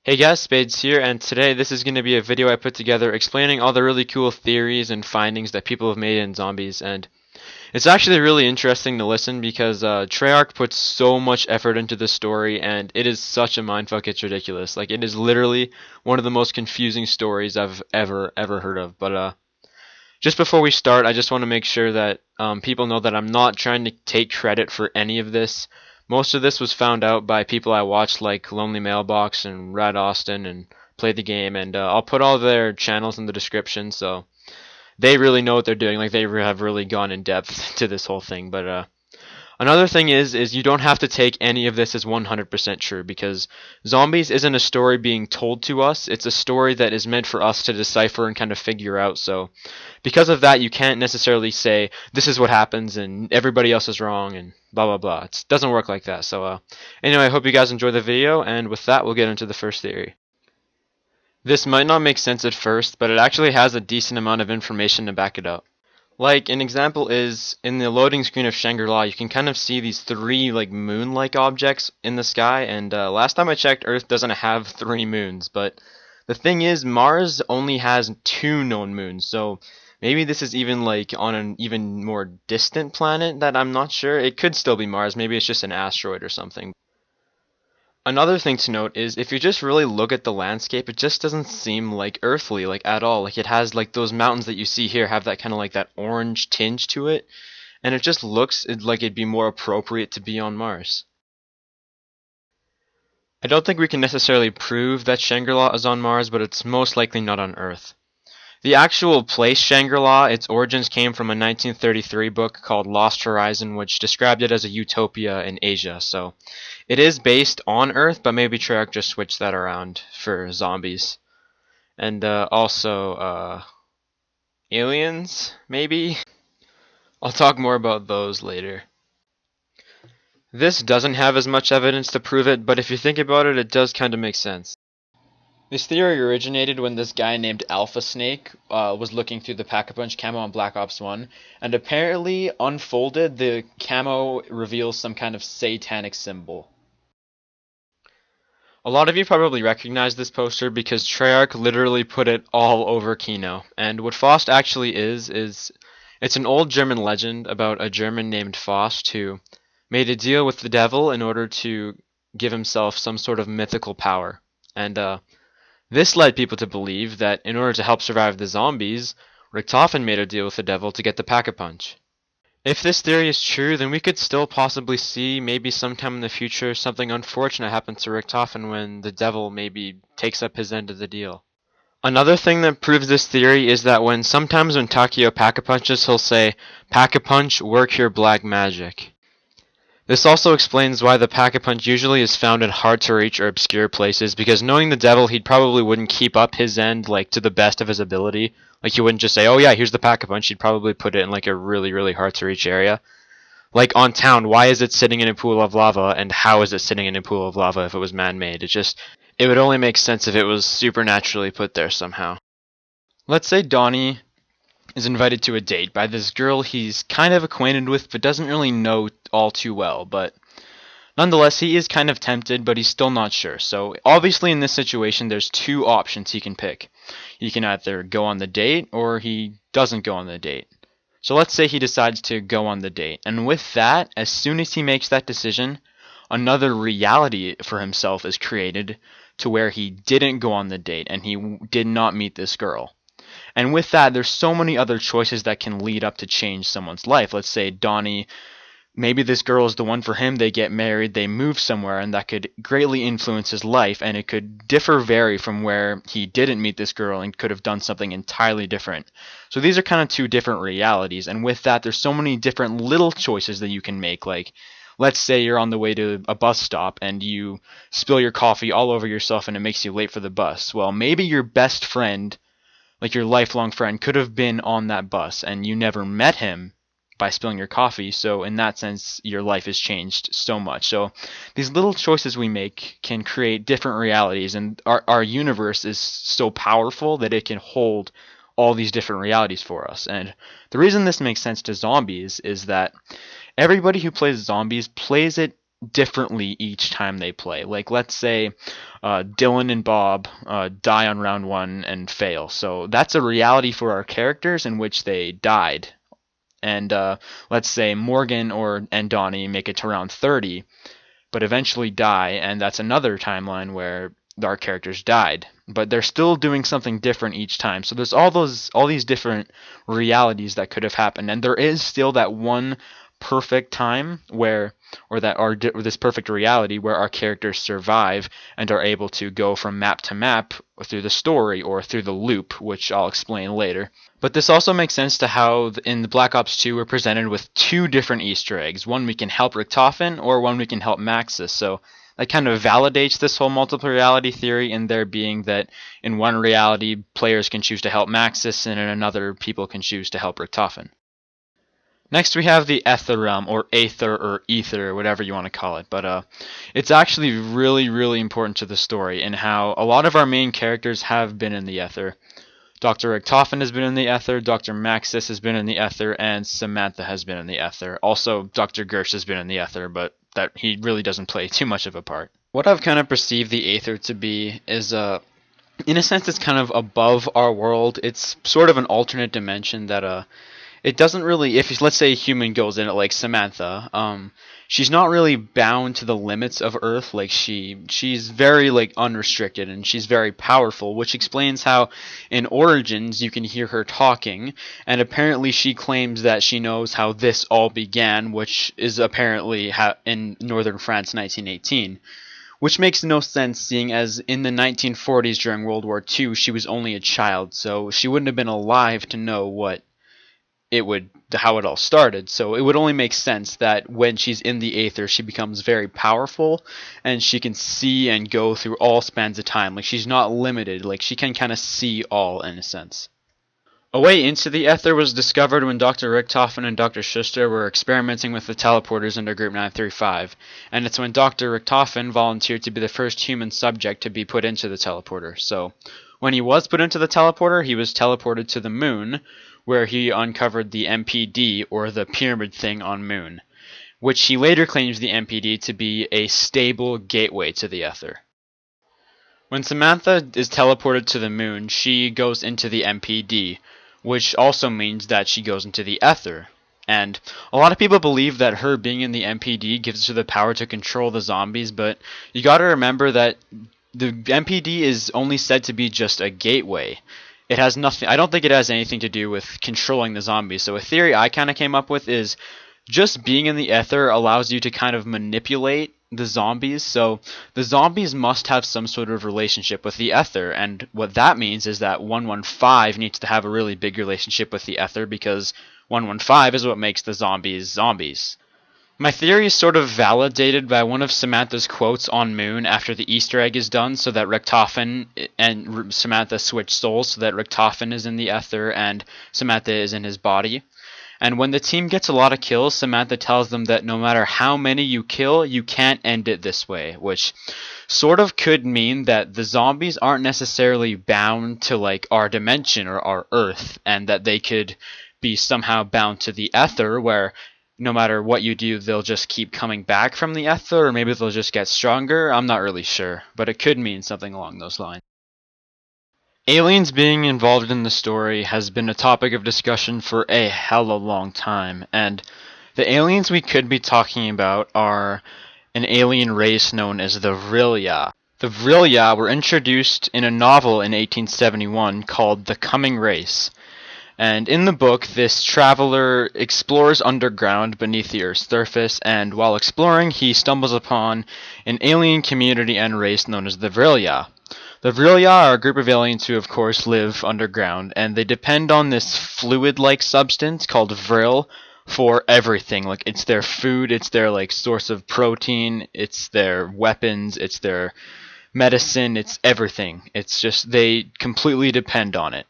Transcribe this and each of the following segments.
Hey guys, Spades here, and today this is going to be a video I put together explaining all the really cool theories and findings that people have made in zombies, and it's actually really interesting to listen because Treyarch puts so much effort into this story, and it is such a mindfuck, it's ridiculous. Like, it is literally one of the most confusing stories I've ever heard of, but just before we start, I just want to make sure that people know that I'm not trying to take credit for any of this. Most of this was found out by people I watched, like Lonely Mailbox and Rad Austin, and played the game. And I'll put all their channels in the description, so they really know what they're doing. Like, they have really gone in depth to this whole thing. But another thing is you don't have to take any of this as 100% true, because Zombies isn't a story being told to us. It's a story that is meant for us to decipher and kind of figure out. So because of that, you can't necessarily say this is what happens and everybody else is wrong and blah blah blah. It doesn't work like that. So anyway, I hope you guys enjoy the video, and with that, we'll get into the first theory. This might not make sense at first, but it actually has a decent amount of information to back it up. Like, an example is in the loading screen of Shangri-La, you can kind of see these three like moon-like objects in the sky, and last time I checked, Earth doesn't have three moons, but the thing is, Mars only has two known moons, so maybe this is even like on an even more distant planet that I'm not sure. It could still be Mars, maybe it's just an asteroid or something. Another thing to note is if you just really look at the landscape, it just doesn't seem like earthly, like at all. Like, it has like those mountains that you see here have that kind of like that orange tinge to it, and it just looks like it'd be more appropriate to be on Mars. I don't think we can necessarily prove that Shangri-La is on Mars, but it's most likely not on Earth. The actual place Shangri-La, its origins came from a 1933 book called Lost Horizon, which described it as a utopia in Asia. So it is based on Earth, but maybe Treyarch just switched that around for zombies. And also aliens, maybe? I'll talk more about those later. This doesn't have as much evidence to prove it, but if you think about it, it does kind of make sense. This theory originated when this guy named Alpha Snake was looking through the Pack-a-Punch camo on Black Ops 1, and apparently unfolded, the camo reveals some kind of satanic symbol. A lot of you probably recognize this poster because Treyarch literally put it all over Kino, and what Faust actually is it's an old German legend about a German named Faust who made a deal with the devil in order to give himself some sort of mythical power. And this led people to believe that in order to help survive the zombies, Richtofen made a deal with the devil to get the Pack-a-Punch. If this theory is true, then we could still possibly see maybe sometime in the future something unfortunate happen to Richtofen when the devil maybe takes up his end of the deal. Another thing that proves this theory is that sometimes when Takeo Pack-a-Punches, he'll say, "Pack-a-Punch, work your black magic." This also explains why the Pack-a-Punch usually is found in hard-to-reach or obscure places, because knowing the devil, he probably wouldn't keep up his end like to the best of his ability. Like, he wouldn't just say, "Oh yeah, here's the Pack-a-Punch." He'd probably put it in like a really hard-to-reach area. Like on town, why is it sitting in a pool of lava, and how is it sitting in a pool of lava if it was man-made? It would only make sense if it was supernaturally put there somehow. Let's say Donnie is invited to a date by this girl he's kind of acquainted with but doesn't really know all too well, but nonetheless he is kind of tempted, but he's still not sure. So obviously in this situation there's two options he can pick. He can either go on the date or he doesn't go on the date. So let's say he decides to go on the date, and with that, as soon as he makes that decision, another reality for himself is created to where he didn't go on the date and he did not meet this girl. And with that, there's so many other choices that can lead up to change someone's life. Let's say Donnie, maybe this girl is the one for him, they get married, they move somewhere, and that could greatly influence his life, and it could vary from where he didn't meet this girl and could have done something entirely different. So these are kind of two different realities, and with that, there's so many different little choices that you can make. Like, let's say you're on the way to a bus stop and you spill your coffee all over yourself and it makes you late for the bus. Well, maybe your best friend, like your lifelong friend, could have been on that bus and you never met him by spilling your coffee, so in that sense your life has changed so much. So these little choices we make can create different realities, and our universe is so powerful that it can hold all these different realities for us. And the reason this makes sense to zombies is that everybody who plays zombies plays it differently each time they play. Like, let's say Dylan and Bob die on round 1 and fail. So that's a reality for our characters in which they died. And let's say Morgan and Donnie make it to round 30, but eventually die, and that's another timeline where our characters died. But they're still doing something different each time. So there's all these different realities that could have happened, and there is still that one perfect time where, or that our this perfect reality where our characters survive and are able to go from map to map through the story or through the loop, which I'll explain later. But this also makes sense to how in the Black Ops 2 we're presented with two different Easter eggs. One we can help Richtofen, or one we can help Maxis. So that kind of validates this whole multiple reality theory, in there being that in one reality players can choose to help Maxis, and in another people can choose to help Richtofen. Next we have the Aether realm, or Aether, or Ether, whatever you want to call it. But it's actually really, really important to the story, and how a lot of our main characters have been in the Aether. Dr. Richtofen has been in the Aether, Dr. Maxis has been in the Aether, and Samantha has been in the Aether. Also, Dr. Gersh has been in the Aether, but that he really doesn't play too much of a part. What I've kind of perceived the Aether to be is, in a sense, it's kind of above our world. It's sort of an alternate dimension that, it doesn't really, if let's say a human goes in it like Samantha, she's not really bound to the limits of Earth. Like she's very like unrestricted, and she's very powerful, which explains how in Origins you can hear her talking, and apparently she claims that she knows how this all began, which is apparently in northern France 1918. Which makes no sense, seeing as in the 1940s during World War II she was only a child, so she wouldn't have been alive to know how it all started. So it would only make sense that when she's in the Aether she becomes very powerful, and she can see and go through all spans of time. Like, she's not limited, like she can kind of see all, in a sense. A way into the Aether was discovered when Dr. Richtofen and Dr. Schuster were experimenting with the teleporters under Group 935, and it's when Dr. Richtofen volunteered to be the first human subject to be put into the teleporter. So when he was put into the teleporter, he was teleported to the moon, where he uncovered the MPD, or the pyramid thing on Moon, which he later claims the MPD to be a stable gateway to the Aether. When Samantha is teleported to the moon, she goes into the MPD, which also means that she goes into the Aether. And a lot of people believe that her being in the MPD gives her the power to control the zombies, but you gotta remember that the MPD is only said to be just a gateway. It has nothing. I don't think it has anything to do with controlling the zombies. So a theory I kind of came up with is just being in the Aether allows you to kind of manipulate the zombies. So the zombies must have some sort of relationship with the Aether, and what that means is that 115 needs to have a really big relationship with the Aether, because 115 is what makes the zombies zombies. My theory is sort of validated by one of Samantha's quotes on Moon after the Easter egg is done, so that Richtofen and Samantha switch souls, so that Richtofen is in the Aether and Samantha is in his body. And when the team gets a lot of kills, Samantha tells them that no matter how many you kill, you can't end it this way, which sort of could mean that the zombies aren't necessarily bound to like our dimension or our Earth, and that they could be somehow bound to the Aether, where no matter what you do, they'll just keep coming back from the Aether, or maybe they'll just get stronger. I'm not really sure, but it could mean something along those lines. Aliens being involved in the story has been a topic of discussion for a hella long time, and the aliens we could be talking about are an alien race known as the Vrilya. The Vrilya were introduced in a novel in 1871 called The Coming Race. And in the book, this traveler explores underground beneath the Earth's surface, and while exploring, he stumbles upon an alien community and race known as the Vrilya. The Vrilya are a group of aliens who, of course, live underground, and they depend on this fluid-like substance called Vril for everything. Like, it's their food, it's their like source of protein, it's their weapons, it's their medicine, it's everything. It's just they completely depend on it.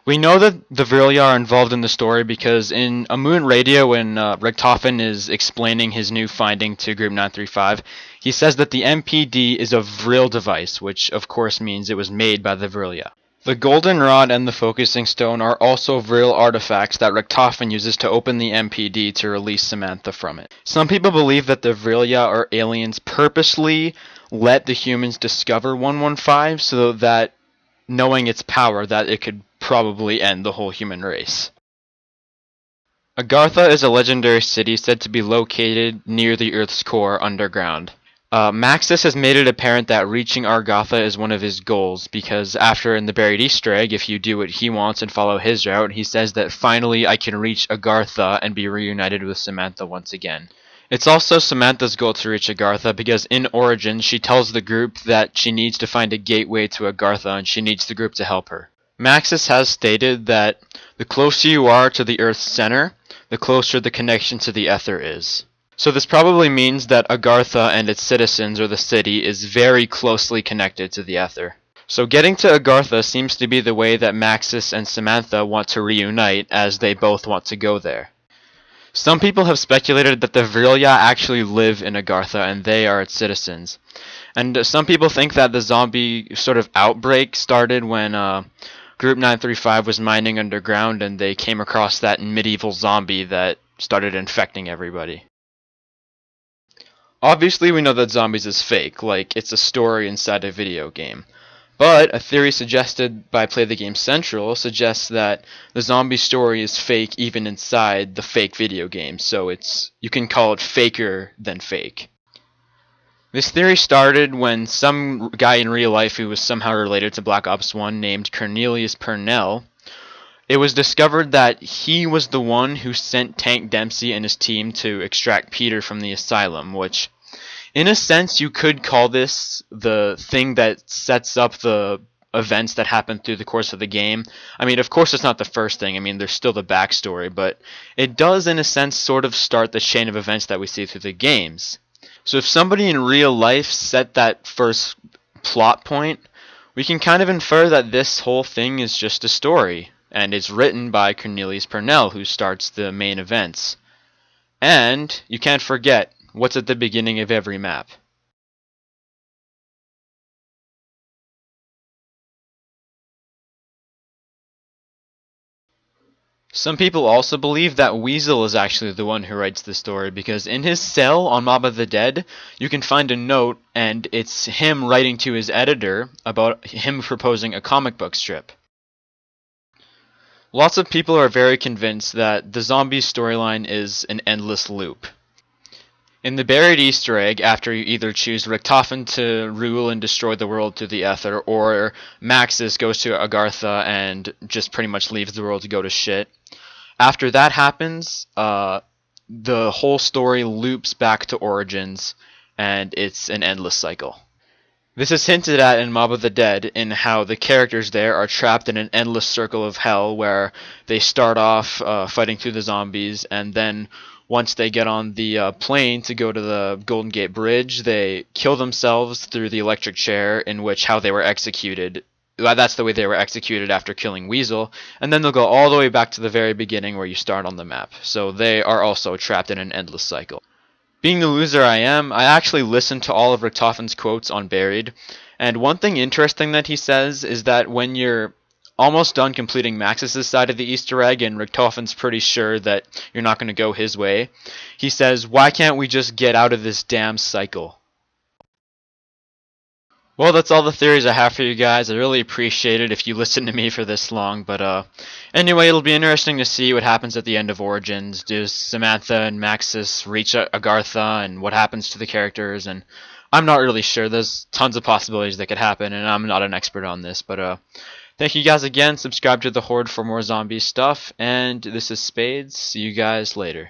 We know that the Vrilya are involved in the story because in a Moon radio, when Richtofen is explaining his new finding to Group 935, he says that the MPD is a Vril device, which of course means it was made by the Vrilya. The golden rod and the focusing stone are also real artifacts that Richtofen uses to open the MPD to release Samantha from it. Some people believe that the Vrilya or aliens purposely let the humans discover 115 so that, knowing its power, that it could probably end the whole human race. Agartha is a legendary city said to be located near the Earth's core underground. Maxis has made it apparent that reaching Agartha is one of his goals, because after in the Buried Easter Egg, if you do what he wants and follow his route, he says that finally I can reach Agartha and be reunited with Samantha once again. It's also Samantha's goal to reach Agartha because in Origins she tells the group that she needs to find a gateway to Agartha and she needs the group to help her. Maxis has stated that the closer you are to the Earth's center, the closer the connection to the Aether is. So this probably means that Agartha and its citizens, or the city, is very closely connected to the Aether. So getting to Agartha seems to be the way that Maxis and Samantha want to reunite, as they both want to go there. Some people have speculated that the Vrilya actually live in Agartha and they are its citizens. And some people think that the zombie sort of outbreak started when Group 935 was mining underground and they came across that medieval zombie that started infecting everybody. Obviously, we know that zombies is fake, like it's a story inside a video game. But a theory suggested by Play the Game Central suggests that the zombie story is fake even inside the fake video game, so you can call it faker than fake. This theory started when some guy in real life who was somehow related to Black Ops 1 named Cornelius Purnell, it was discovered that he was the one who sent Tank Dempsey and his team to extract Peter from the asylum, which, in a sense, you could call this the thing that sets up the events that happen through the course of the game. I mean, of course it's not the first thing. I mean, there's still the backstory, but it does, in a sense, sort of start the chain of events that we see through the games. So if somebody in real life set that first plot point, we can kind of infer that this whole thing is just a story. And it's written by Cornelius Purnell, who starts the main events. And you can't forget what's at the beginning of every map. Some people also believe that Weasel is actually the one who writes the story, because in his cell on Mob of the Dead, you can find a note, and it's him writing to his editor about him proposing a comic book strip. Lots of people are very convinced that the zombie storyline is an endless loop. In the Buried Easter Egg, after you either choose Richtofen to rule and destroy the world through the Aether, or Maxis goes to Agartha and just pretty much leaves the world to go to shit, after that happens, the whole story loops back to Origins, and it's an endless cycle. This is hinted at in Mob of the Dead, in how the characters there are trapped in an endless circle of hell where they start off fighting through the zombies, and then once they get on the plane to go to the Golden Gate Bridge, they kill themselves through the electric chair, in which how they were executed. That's the way they were executed after killing Weasel, and then they'll go all the way back to the very beginning where you start on the map. So they are also trapped in an endless cycle. Being the loser I am, I actually listened to all of Richtofen's quotes on Buried, and one thing interesting that he says is that when you're almost done completing Maxis' side of the Easter egg and Richtofen's pretty sure that you're not going to go his way, he says, "Why can't we just get out of this damn cycle?" Well, that's all the theories I have for you guys. I really appreciate it if you listen to me for this long, but anyway, it'll be interesting to see what happens at the end of Origins. Does Samantha and Maxis reach Agartha, and what happens to the characters? And I'm not really sure. There's tons of possibilities that could happen, and I'm not an expert on this, but thank you guys again. Subscribe to the Horde for more zombie stuff, and this is Spades. See you guys later.